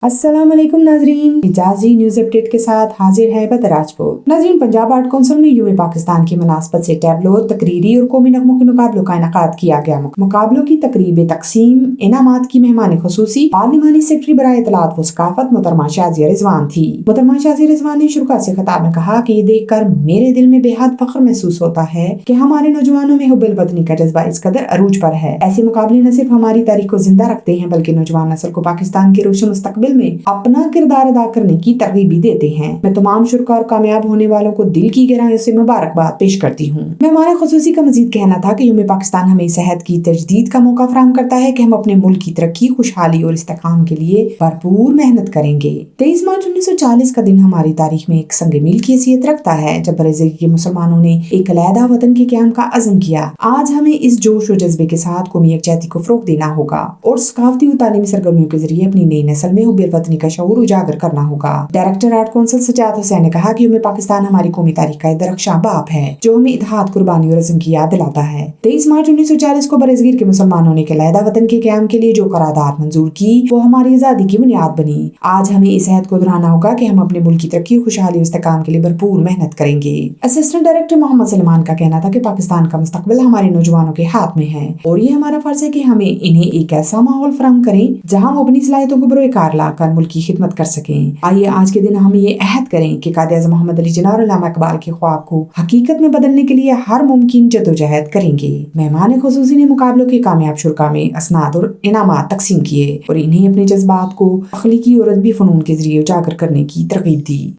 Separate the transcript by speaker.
Speaker 1: अस्सलाम वालेकुम नाजरीन, इजाजी न्यूज अपडेट के साथ हाजिर है बदर राजपूत। नाजरीन, पंजाब आर्ट काउंसिल में यूए पाकिस्तान की मुनासबत से टैबलो, तकरीरी और कौमी नगमों के मुकाबलों का इनेकाद किया गया। मुकाबलों की तकरीब तकसीम इनामात की मेहमान खुसूसी पार्लिमानी सेक्रेटरी बराए इत्तलात व सकाफत मोहतरमा शाजिया रिजवान थी। मोहतरमा शाजिया रिजवान ने शुरुआत से खिताब में कहा कि ये देख कर मेरे दिल में बेहद फख्र महसूस होता है कि हमारे नौजवानों में हुब्बुल वतनी का जज्बा इस कदर अरूज पर है। ऐसे मुकाबले न सिर्फ हमारी तारीख को जिंदा रखते हैं बल्कि नौजवान नस्ल को पाकिस्तान के रोशन मुस्तकबिल में अपना किरदार अदा करने की तरगीब भी देते हैं। मैं तमाम शुरा और कामयाब होने वालों को दिल की गहराइयों से मुबारकबाद पेश करती हूँ। मेहमान खुसूसी का मजीद कहना था कि यूम पाकिस्तान हमें सेहत की तजदीद का मौका फराहम करता है कि हम अपने मुल्क की तरक्की, खुशहाली और इस्तेकाम के लिए भरपूर मेहनत करेंगे। 23 मार्च 1940 का दिन हमारी तारीख में एक संग मील की हैसियत रखता है, जब बरज़िर के मुसलमानों ने एक अलहदा वतन के क़याम का अज़्म किया। आज हमें इस जोश और जज्बे के साथ कौमी यकजहती को फ़रोग़ देना होगा और सकाफती और तालीमी सरगर्मियों के जरिए अपनी नई नस्ल में हुब्बुल वतनी का शऊर उजागर करना होगा। Director art council Sajjad Hussain ने कहा कि यूम पाकिस्तान हमारी कौमी तारीख का दरख्शां बाप है जो हमें इत्तेहाद, कुर्बानी और अज़्म की याद दिलाता है। 23 मार्च 1940 को बरज़िर के मुसलमानों ने अलहदा वतन के क़याम के लिए जो करारदाद मंजूर की वो हमारी आज़ादी की बुनियाद बनी। आज हमें इस अहद को दोहराना होगा कि हम अपने मुल्क की तरक्की, खुशहाली और इस्तेकाम के लिए भरपूर मेहनत करेंगे। असिस्टेंट डायरेक्टर मोहम्मद सलमान का कहना था कि पाकिस्तान का मुस्तकबिल हमारे नौजवानों के हाथ में है और ये हमारा फर्ज है कि हमें इन्हें एक ऐसा माहौल फराहम करें जहाँ वो अपनी सलाहियतों को बरोकार लाकर मुल्क की खिदमत कर सकें। आइए आज के दिन हम ये अहद करें कि कायद-ए-आज़म मोहम्मद अली जिन्ना और अल्लामा इकबाल के ख्वाब को हकीकत में बदलने के लिए हर मुमकिन जद्दोजहद करेंगे। मेहमान खुसूसी ने मुकाबलों के कामयाब शुरा में असनाद और इनामात तकसीम किए और इन्हें अपने जज्बात को तख्लीकी और अदबी फ़नून के जरिए उजागर करने की तरगीब दी।